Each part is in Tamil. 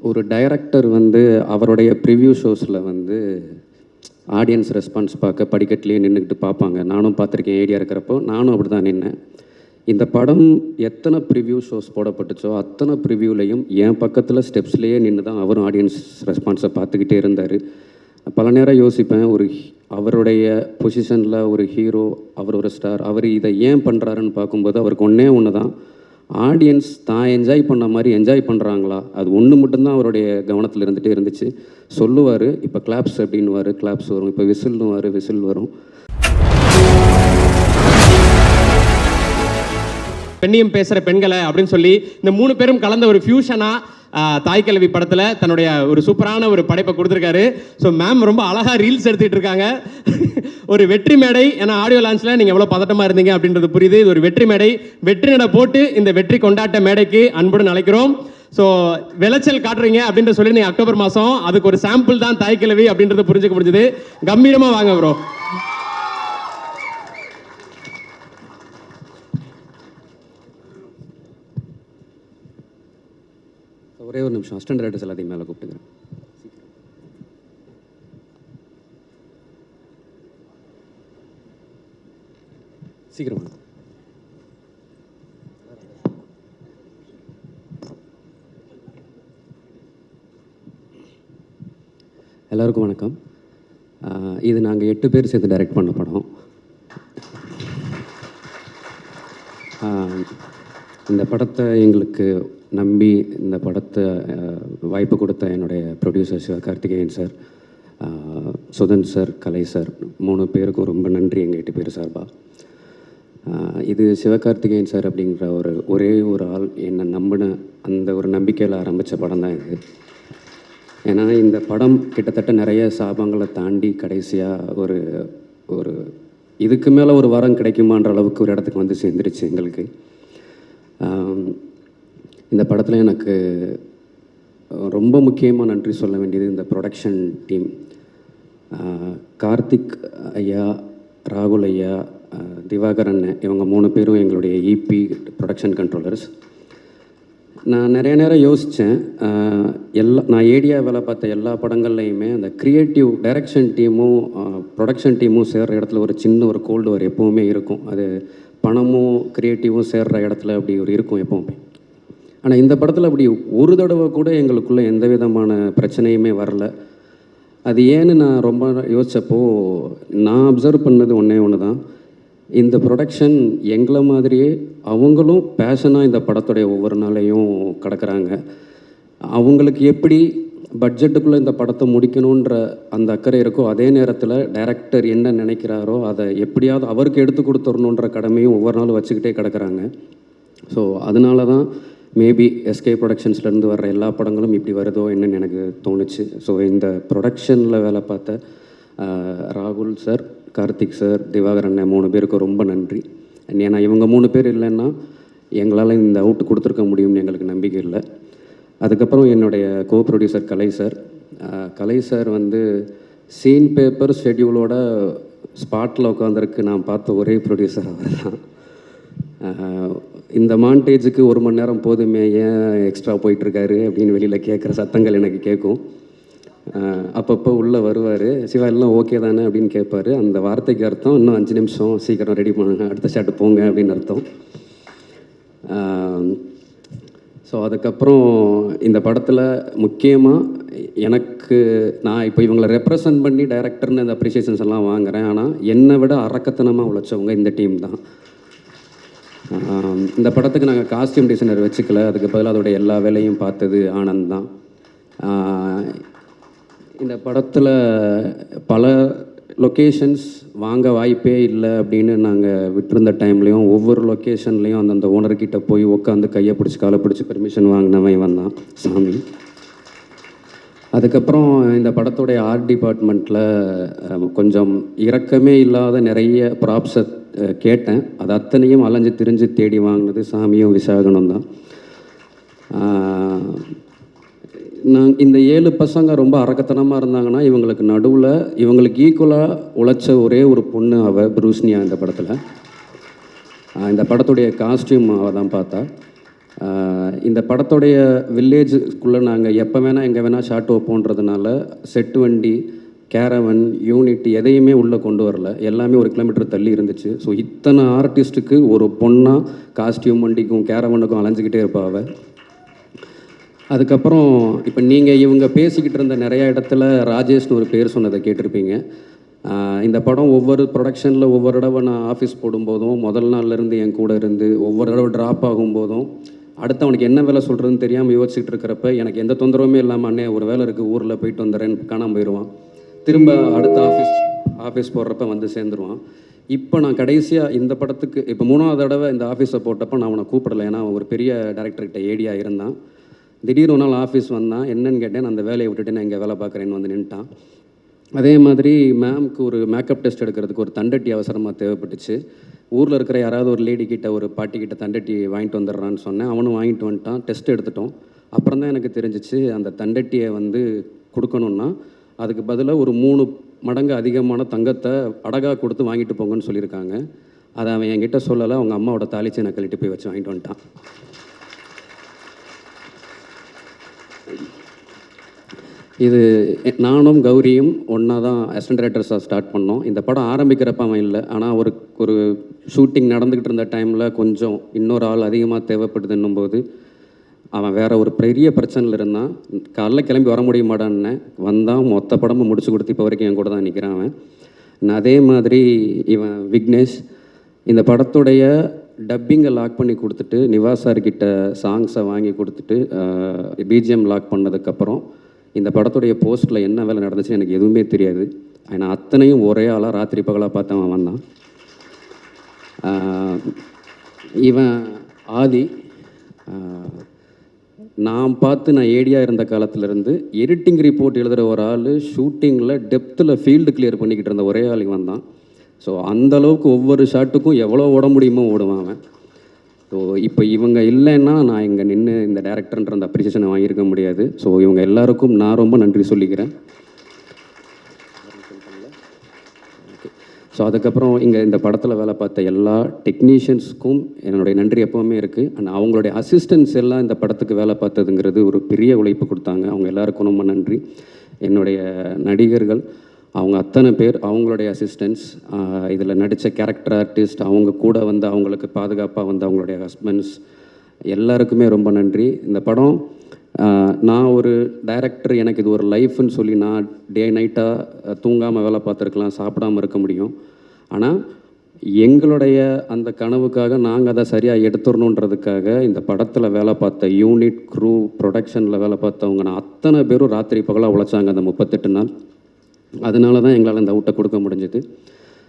ஒரு டைரக்டர் வந்து அவருடைய ப்ரிவ்யூ ஷோஸில் வந்து ஆடியன்ஸ் ரெஸ்பான்ஸ் பார்க்க படிக்கட்டிலேயே நின்றுக்கிட்டு பார்ப்பாங்க. நானும் பார்த்துருக்கேன். ஏடியா இருக்கிறப்போ நானும் அப்படி தான் நின்னேன். இந்த படம் எத்தனை ப்ரிவ்யூ ஷோஸ் போடப்பட்டுச்சோ அத்தனை ப்ரிவ்யூலையும் என் பக்கத்தில் ஸ்டெப்ஸ்லேயே நின்று தான் அவரும் ஆடியன்ஸ் ரெஸ்பான்ஸை பார்த்துக்கிட்டே இருந்தார். பல நேரம் யோசிப்பேன், அவருடைய பொசிஷனில் ஒரு ஹீரோ, அவர் ஒரு ஸ்டார், அவர் இதை ஏன் பண்ணுறாருன்னு பார்க்கும்போது அவருக்கு ஒன்று தான், ஆடியன்ஸ் தான் என்ஜாய் பண்ண மாதிரி என்ஜாய் பண்ணுறாங்களா, அது ஒன்று மட்டும்தான் அவருடைய கவனத்தில் இருந்துகிட்டே இருந்துச்சு. சொல்லுவார், இப்போ கிளாப்ஸ் அப்படின்னுவார், கிளாப்ஸ் வரும், இப்போ விசில்னுவார், விசில் வரும். பெண்ணியம் பேசுகிற பெண்களை அப்படின்னு சொல்லி இந்த 3 பேரும் கலந்த ஒரு ஃபியூஷனாக தாய்க்கிழவி படத்தில் தன்னுடைய ஒரு சூப்பரான ஒரு படைப்பை கொடுத்துருக்காரு. ஸோ மேம் ரொம்ப அழகாக ரீல்ஸ் எடுத்துகிட்டு இருக்காங்க. ஒரு வெற்றி மேடை, ஏன்னா ஆடியோ லான்ச்சில் நீங்கள் எவ்வளோ பதட்டமாக இருந்தீங்க அப்படின்றது புரியுது. இது ஒரு வெற்றி மேடை. வெற்றி நடை போட்டு இந்த வெற்றி கொண்டாட்ட மேடைக்கு அன்புடன் அழைக்கிறோம். ஸோ விளைச்சல் காட்டுறீங்க அப்படின்ற சொல்லி நீங்கள் அக்டோபர் மாதம் அதுக்கு ஒரு சாம்பிள் தான் தாய்க்கிழவி அப்படின்றத புரிஞ்சுக்க முடிஞ்சது. கம்பீரமாக வாங்க ப்ரோ. ஒரே ஒரு நிமிஷம், அசிஸ்டன்ட் டைரக்டர்ஸ் எல்லாத்தையும் மேலே கூப்பிட்டுக்கிறேன். சீக்கிரமா. எல்லாருக்கும் வணக்கம். இது நாங்கள் 8 பேர் சேர்ந்து டைரக்ட் பண்ண படம். இந்த படத்தை எங்களுக்கு நம்பி இந்த படத்தை வாய்ப்பு கொடுத்த என்னுடைய producer Sivakarthikeyan sir, Sudhan sir, Kalai sir, 3 பேருக்கும் ரொம்ப நன்றி எங்கள் 8 பேர் சார்பாக. இது சிவகார்த்திகேயன் சார் அப்படிங்கிற ஒரே ஒரு ஆள் என்னை நம்பின அந்த ஒரு நம்பிக்கையில் ஆரம்பித்த படம் தான் இது. ஏன்னா இந்த படம் கிட்டத்தட்ட நிறைய சாபங்களை தாண்டி கடைசியாக ஒரு இதுக்கு மேலே ஒரு வரம் கிடைக்குமான்ற அளவுக்கு ஒரு இடத்துக்கு வந்து சேர்ந்துருச்சு எங்களுக்கு. இந்த படத்தில் எனக்கு ரொம்ப முக்கியமாக நன்றி சொல்ல வேண்டியது இந்த ப்ரொடக்ஷன் டீம். கார்த்திக் ஐயா, ராகுல் ஐயா, திவாகரன், இவங்க 3 பேரும் எங்களுடைய இபி ப்ரொடக்ஷன் கண்ட்ரோலர்ஸ். நான் நிறைய நேரம் யோசித்தேன், நான் ஏடியா வேலை பார்த்த எல்லா படங்கள்லையுமே அந்த க்ரியேட்டிவ் டைரக்ஷன் டீமும் ப்ரொடக்ஷன் டீமும் சேர்கிற இடத்துல ஒரு சின்ன ஒரு கோல்டு வார் எப்போவுமே இருக்கும். அது பணமும் க்ரியேட்டிவும் சேர்கிற இடத்துல அப்படி இருக்கும் எப்போவுமே. ஆனால் இந்த படத்தில் அப்படி ஒரு தடவை கூட எங்களுக்குள்ளே எந்த விதமான பிரச்சனையுமே வரல. அது ஏன்னு நான் ரொம்ப யோசித்தப்போ நான் அப்சர்வ் பண்ணது ஒன்று தான், இந்த ப்ரொடக்ஷன் எங்களை மாதிரியே அவங்களும் பேஷனாக இந்த படத்துடைய ஒவ்வொரு நாளையும் கடக்கிறாங்க. அவங்களுக்கு எப்படி பட்ஜெட்டுக்குள்ளே இந்த படத்தை முடிக்கணுன்ற அந்த அக்கறை இருக்கோ, அதே நேரத்தில் டைரக்டர் என்ன நினைக்கிறாரோ அதை எப்படியாவது அவருக்கு எடுத்து கொடுத்துடணுன்ற கடமையும் ஒவ்வொரு நாளும் வச்சுக்கிட்டே கிடக்கிறாங்க. ஸோ அதனால தான் மேபி எஸ்கே ப்ரொடக்ஷன்ஸ்லேருந்து வர்ற எல்லா படங்களும் இப்படி வருதோ என்னன்னு எனக்கு தோணுச்சு. ஸோ இந்த ப்ரொடக்ஷனில் வேலை பார்த்த ராகுல் சார், கார்த்திக் சார், திவாகரன் 3 பேருக்கு ரொம்ப நன்றி. ஏன்னா இவங்க 3 பேர் இல்லைன்னா எங்களால் இந்த அவுட் கொடுத்துருக்க முடியும்னு எங்களுக்கு நம்பிக்கை இல்லை. அதுக்கப்புறம் என்னுடைய கோ ப்ரொடியூசர் கலை சார் வந்து சீன் பேப்பர் ஷெட்யூலோட ஸ்பாட்டில் உட்காந்துருக்கு நான் பார்த்த ஒரே ப்ரொடியூசர் அவர் தான். இந்த மாண்டேஜுக்கு 1 மணி நேரம் போதுமே, ஏன் எக்ஸ்ட்ரா போயிட்டுருக்காரு அப்படின்னு வெளியில் கேட்குற சத்தங்கள் எனக்கு கேட்கும். அப்பப்போ உள்ளே வருவார், சிவா எல்லாம் ஓகே தானே அப்படின்னு கேட்பார். அந்த வார்த்தைக்கு அர்த்தம் இன்னும் 5 நிமிஷம் சீக்கிரம் ரெடி பண்ணுங்க, அடுத்த ஷாட்டு போங்க அப்படின்னு அர்த்தம். ஸோ அதுக்கப்புறம் இந்த படத்தில் முக்கியமாக நான் இப்போ இவங்களை ரெப்ரசன்ட் பண்ணி டைரக்டர்னு இந்த அப்ரிசியேஷன்ஸ் எல்லாம் வாங்குகிறேன். ஆனால் என்னை விட அரக்கத்தனமாக உழைச்சவங்க இந்த டீம் தான். இந்த படத்துக்கு நாங்கள் காஸ்டியூம் டிசைனர் வச்சுக்கல, அதுக்கு பதிலாக அதோடைய எல்லா வேலையும் பார்த்தது ஆனந்த் தான். இந்த படத்தில் பல லொக்கேஷன்ஸ் வாங்க வாய்ப்பே இல்லை அப்படின்னு நாங்கள் விட்டுருந்த டைம்லேயும் ஒவ்வொரு லொக்கேஷன்லேயும் அந்தந்த ஓனர்கிட்ட போய் உட்காந்து கையை பிடிச்சி காலை பிடிச்சி பெர்மிஷன் வாங்கினவன் வந்தான் சாமி. அதுக்கப்புறம் இந்த படத்துடைய ஆர்ட் டிபார்ட்மெண்ட்டில் கொஞ்சம் இரக்கமே இல்லாத நிறைய ப்ராப்ஸை கேட்டேன். அது அத்தனையும் அலைஞ்சு திரிஞ்சு தேடி வாங்கினது சாமியும் விசாகனும் தான். இந்த 7 பசங்க ரொம்ப அரக்கத்தனமாக இருந்தாங்கன்னா இவங்களுக்கு நடுவில் இவங்களுக்கு ஈக்குவலாக உழைச்ச ஒரே ஒரு பொண்ணு அவள் ப்ரூஸ்னியா. இந்த படத்தில் இந்த படத்துடைய காஸ்டியூம் அவள் தான் பார்த்தா. இந்த படத்தோடைய வில்லேஜுக்குள்ளே நாங்கள் எப்போ வேணால் எங்கே வேணால் ஷாட் வைப்போன்றதுனால செட்டு வண்டி, கேரவன், யூனிட் எதையுமே உள்ளே கொண்டு வரல. எல்லாமே 1 கிலோமீட்டர் தள்ளி இருந்துச்சு. ஸோ இத்தனை ஆர்டிஸ்ட்டுக்கு ஒரு பொண்ணாக காஸ்டியூம் வண்டிக்கும் கேரவனுக்கும் அலைஞ்சிக்கிட்டே இருப்பாவ. அதுக்கப்புறம் இப்போ நீங்கள் இவங்க பேசிக்கிட்டு இருந்த நிறையா இடத்துல ராஜேஷ்னு ஒரு பேர் சொன்னதை கேட்டிருப்பீங்க. இந்த படம் ஒவ்வொரு ப்ரொடக்ஷனில் ஒவ்வொரு தடவை நான் ஆஃபீஸ் போடும்போதும் முதல் நாள்லேருந்து என் கூட இருந்து ஒவ்வொரு தடவை ட்ராப் ஆகும்போதும் அடுத்து அவனுக்கு என்ன வேலை சொல்கிறதுன்னு தெரியாமல் யோசிச்சுட்டு இருக்கிறப்ப எனக்கு எந்த தொந்தரவுமே இல்லாமல் அண்ணே ஒரு வேலை இருக்குது ஊரில் போயிட்டு வந்துடுறேன்னு காணாமல் போயிடுவான். திரும்ப அடுத்த ஆஃபீஸ் போடுறப்ப வந்து சேர்ந்துருவான். இப்போ நான் கடைசியாக இந்த படத்துக்கு இப்போ 3வது தடவை இந்த ஆஃபீஸை போட்டப்போ நான் அவனை கூப்பிடலை. ஏன்னா அவன் ஒரு பெரிய டேரக்டர்கிட்ட ஏடியாக இருந்தான். திடீர்னு ஒரு நாள் ஆஃபீஸ் வந்தான். என்னன்னு கேட்டேன். நான் அந்த வேலையை விட்டுட்டு நான் இங்கே வேலை பார்க்குறேன்னு வந்து நின்ட்டான். அதே மாதிரி மேம்க்கு ஒரு மேக்கப் டெஸ்ட் எடுக்கிறதுக்கு ஒரு தண்டட்டி அவசரமாக தேவைப்பட்டுச்சு. ஊரில் இருக்கிற யாராவது ஒரு லேடி கிட்ட ஒரு பாட்டி கிட்ட தண்டட்டி வாங்கிட்டு வந்துடுறான்னு சொன்னேன். அவனும் வாங்கிட்டு வந்துட்டான். டெஸ்ட் எடுத்துட்டோம். அப்புறம் தான் எனக்கு தெரிஞ்சிச்சு அந்த தண்டட்டியை வந்து கொடுக்கணுன்னா அதுக்கு பதிலாக ஒரு 3 மடங்கு அதிகமான தங்கத்தை அடகாக கொடுத்து வாங்கிட்டு போங்கன்னு சொல்லியிருக்காங்க. அதை அவன் என்கிட்ட சொல்லலை. அவங்க அம்மாவோட தாலிச்சு நான் கழட்டி போய் வச்சு வாங்கிட்டு வந்துட்டான். இது நானும் கௌரியும் ஒன்றா தான் அசிஸ்டன்ட் டைரக்டர்ஸாக ஸ்டார்ட் பண்ணோம். இந்த படம் ஆரம்பிக்கிறப்ப அவன் இல்லை. ஆனால் ஒரு ஷூட்டிங் நடந்துக்கிட்டு இருந்த டைமில் கொஞ்சம் இன்னொரு ஆள் அதிகமாக தேவைப்படுதுன்னும் போது அவன் வேறு ஒரு பெரிய பிரச்சனையில் இருந்தான். காலைல கிளம்பி வர முடிய மாட்டான்னு வந்தான். மொத்த படமும் முடிச்சு கொடுத்து இப்போ வரைக்கும் என் கூட தான் நிற்கிறான் அவன். நான் அதே மாதிரி இவன் விக்னேஷ் இந்த படத்துடைய டப்பிங்கை லாக் பண்ணி கொடுத்துட்டு நிவாஸ் சார்கிட்ட சாங்ஸை வாங்கி கொடுத்துட்டு பிஜிஎம் லாக் பண்ணதுக்கப்புறம் இந்த படத்துடைய போஸ்ட்டில் என்ன வேலை நடந்துச்சுன்னு எனக்கு எதுவுமே தெரியாது. ஆனால் அத்தனையும் ஒரே ஆளாக ராத்திரி பகலாக பார்த்தவன் வந்தான். இவன் ஆதி நான் ஏடியாக இருந்த காலத்திலேருந்து எடிட்டிங் ரிப்போர்ட் எழுதுகிற ஒரு ஆள் ஷூட்டிங்கில் டெப்த்தில் ஃபீல்டு கிளியர் பண்ணிக்கிட்டு இருந்த ஒரே ஆள் வந்தான். ஸோ அந்தளவுக்கு ஒவ்வொரு ஷாட்டுக்கும் எவ்வளோ ஓட முடியுமோ ஓடுவான் அவன். ஸோ இப்போ இவங்க இல்லைன்னா நான் இங்கே நின்று இந்த டேரக்டர்ன்ற அந்த அப்ரிசியேஷனை வாங்கியிருக்க முடியாது. ஸோ இவங்க எல்லாருக்கும் நான் ரொம்ப நன்றி சொல்லிக்கிறேன். ஸோ அதுக்கப்புறம் இங்கே இந்த படத்தில் வேலை பார்த்த எல்லா டெக்னீஷியன்ஸுக்கும் என்னுடைய நன்றி எப்போவுமே இருக்குது. அண்ட் அவங்களுடைய அசிஸ்டன்ஸ் எல்லாம் இந்த படத்துக்கு வேலை பார்த்ததுங்கிறது ஒரு பெரிய உழைப்பு கொடுத்தாங்க. அவங்க எல்லாருக்கும் ரொம்ப நன்றி. என்னுடைய நடிகர்கள் அவங்க அத்தனை பேர், அவங்களுடைய அசிஸ்டன்ஸ், இதில் நடித்த கேரக்டர் ஆர்டிஸ்ட், அவங்க கூட வந்து அவங்களுக்கு பாதுகாப்பாக வந்து அவங்களுடைய ஹஸ்பண்ட்ஸ் எல்லாருக்குமே ரொம்ப நன்றி. இந்த படம் நான் ஒரு டைரக்டர், எனக்கு இது ஒரு லைஃப்னு சொல்லி நான் டே நைட்டாக தூங்காமல் வேலை பார்த்துருக்கலாம், சாப்பிடாமல் இருக்க முடியும். ஆனால் எங்களுடைய அந்த கனவுக்காக நாங்கள் அதை சரியாக எடுத்துடணுன்றதுக்காக இந்த படத்தில் வேலை பார்த்த யூனிட், க்ரூ, ப்ரொடக்ஷனில் வேலை பார்த்தவங்க நான் அத்தனை பேரும் ராத்திரி பகலாக உழைச்சாங்க அந்த 38 நாள். அதனால தான் எங்களால் இந்த அவுட்டை கொடுக்க முடிஞ்சுது.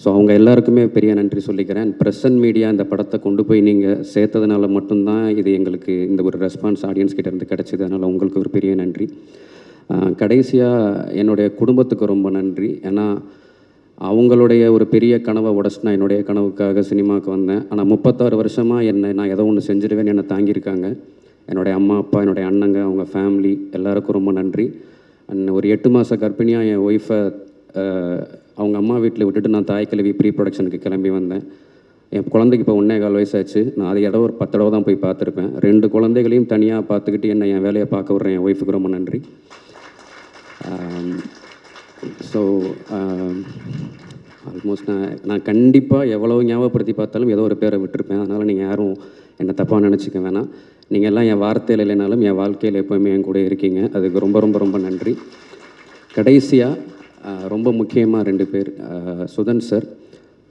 ஸோ அவங்க எல்லாருக்குமே பெரிய நன்றி சொல்லிக்கிறேன். ப்ரெஸ் அண்ட் மீடியா இந்த படத்தை கொண்டு போய் நீங்கள் சேர்த்ததுனால மட்டும்தான் இது எங்களுக்கு இந்த ஒரு ரெஸ்பான்ஸ் ஆடியன்ஸ் கிட்டேருந்து கிடச்சிது. அதனால் உங்களுக்கு ஒரு பெரிய நன்றி. கடைசியாக என்னுடைய குடும்பத்துக்கு ரொம்ப நன்றி. ஏன்னா அவங்களுடைய ஒரு பெரிய கனவை உடச்சு நான் என்னுடைய கனவுக்காக சினிமாவுக்கு வந்தேன். ஆனால் 36 வருஷமாக நான் ஏதோ ஒன்று செஞ்சிடுவேன்னு என்னை தாங்கியிருக்காங்க. என்னுடைய அம்மா, அப்பா, என்னுடைய அண்ணங்க, அவங்க ஃபேமிலி எல்லாருக்கும் ரொம்ப நன்றி. அண்ட் ஒரு 8 மாத கர்ப்பிணியாக என் ஒய்ஃபை அவங்க அம்மா வீட்டில் விட்டுட்டு நான் தாய்க்கிழவி ப்ரீ ப்ரொடக்ஷனுக்கு கிளம்பி வந்தேன். என் குழந்தைக்கு இப்போ 1.25 வயசாச்சு. நான் அது ஒரு 10 தடவை தான் போய் பார்த்துருப்பேன். 2 குழந்தைகளையும் தனியாக பார்த்துக்கிட்டு என் வேலையை பார்க்க விட்றேன் என் ஒய்ஃபுக்கு ரொம்ப நன்றி. ஸோ ஆல்மோஸ்ட் நான் கண்டிப்பாக எவ்வளோ ஞாபகப்படுத்தி பார்த்தாலும் ஏதோ ஒரு பேரை விட்டுருப்பேன். அதனால் நீங்கள் யாரும் என்னை தப்பாக நினச்சிக்க வேணாம். நீங்கள் எல்லாம் என் வார்த்தையில் இல்லைனாலும் என் வாழ்க்கையில் எப்போவுமே என் கூட இருக்கீங்க. அதுக்கு ரொம்ப ரொம்ப ரொம்ப நன்றி. கடைசியாக ரொம்ப முக்கியமாக 2 பேர்.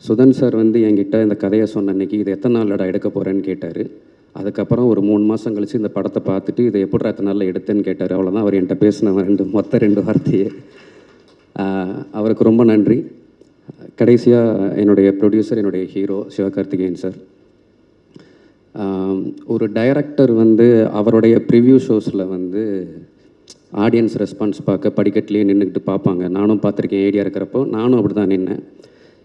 சுதன் சார் வந்து என்கிட்ட இந்த கதையை சொன்ன அன்றைக்கி இது எத்தனை நாளில் எடுக்க போகிறேன்னு கேட்டார். அதுக்கப்புறம் ஒரு 3 மாதம் கழித்து இந்த படத்தை பார்த்துட்டு இதை எப்படி எத்தனை நாளில் எடுத்தேன்னு கேட்டார். அவ்வளோதான் அவர் என்கிட்ட பேசின மொத்த 2 வார்த்தையே. அவருக்கு ரொம்ப நன்றி. கடைசியாக என்னுடைய ப்ரொடியூசர், என்னுடைய ஹீரோ சிவகார்த்திகேயன் சார். ஒரு டைரக்டர் வந்து அவருடைய ப்ரிவ்யூ ஷோஸில் வந்து ஆடியன்ஸ் ரெஸ்பான்ஸ் பார்க்க படிக்கட்டிலேயே நின்றுக்கிட்டு பார்ப்பாங்க. நானும் பார்த்துருக்கேன். ஏடியா இருக்கிறப்போ நானும் அப்படி தான் நின்னேன்.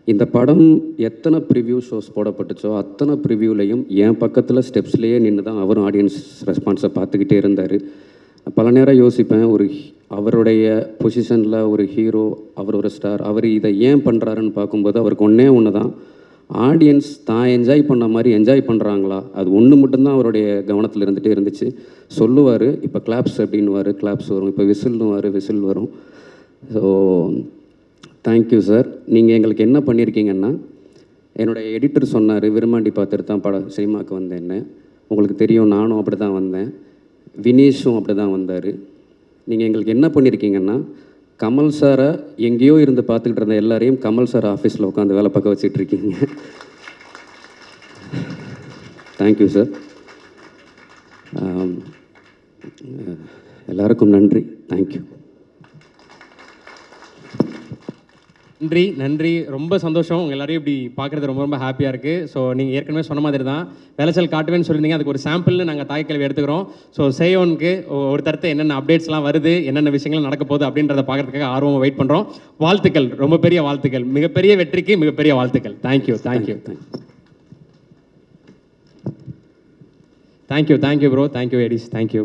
இந்த படம் எத்தனை ப்ரிவ்யூ ஷோஸ் போடப்பட்டுச்சோ அத்தனை ப்ரிவ்யூலையும் என் பக்கத்தில் ஸ்டெப்ஸ்லேயே நின்று தான் அவரும் ஆடியன்ஸ் ரெஸ்பான்ஸை பார்த்துக்கிட்டே இருந்தார். பல நேரம் யோசிப்பேன், அவருடைய பொசிஷனில் ஒரு ஹீரோ, அவர் ஒரு ஸ்டார், அவர் இதை ஏன் பண்ணுறாருன்னு பார்க்கும்போது அவருக்கு ஒன்று தான், ஆடியன்ஸ் தான் என்ஜாய் பண்ண மாதிரி என்ஜாய் பண்ணுறாங்களா, அது ஒன்று மட்டும்தான் அவருடைய கவனத்தில் இருந்துகிட்டே இருந்துச்சு. சொல்லுவார், இப்போ கிளாப்ஸ் அப்படின்னுவார், கிளாப்ஸ் வரும், இப்போ விசில்னுவார், விசில் வரும். So thank you sir. நீங்கள் எங்களுக்கு என்ன பண்ணியிருக்கீங்கன்னா, என்னுடைய எடிட்டர் சொன்னார், விரும்மாண்டி பார்த்துட்டு தான் சினிமாவுக்கு வந்தேன்னு. உங்களுக்கு தெரியும், நானும் அப்படி தான் வந்தேன், வினீஷும் அப்படி தான் வந்தார். நீங்கள் எங்களுக்கு என்ன பண்ணியிருக்கீங்கன்னா, கமல் சாரை எங்கேயோ இருந்து பார்த்துக்கிட்டு இருந்த எல்லாரையும் கமல் சார் ஆஃபீஸில் உட்காந்து வேலை பார்க்க வச்சிட்ருக்கீங்க. Thank you sir. எல்லாருக்கும் நன்றி. தேங்க்யூ. நன்றி நன்றி, ரொம்ப சந்தோஷம். உங்கள் எல்லாரையும் இப்படி பார்க்குறது ரொம்ப ரொம்ப ஹாப்பியாக இருக்குது. ஸோ நீங்கள் ஏற்கனவே சொன்ன மாதிரி தான் விளைச்சல் காட்டுவேன்னு சொல்லியிருந்தீங்க. அதுக்கு ஒரு சாம்பிள்னு நாங்கள் தாய்க்கல்வி எடுத்துக்கிறோம். ஸோ சேயோனுக்கு ஒரு தரத்தை என்னென்ன அப்டேட்ஸ்லாம் வருது, என்னென்ன விஷயங்கள் நடக்க போகுது அப்படின்றத பார்க்குறதுக்காக ஆர்வமாக வெயிட் பண்ணுறோம். வாழ்த்துக்கள், ரொம்ப பெரிய வாழ்த்துக்கள், மிகப்பெரிய வெற்றிக்கு மிகப்பெரிய வாழ்த்துக்கள். Thank you thank you thank you thank you bro, thank you எடிஸ், தேங்க்யூ.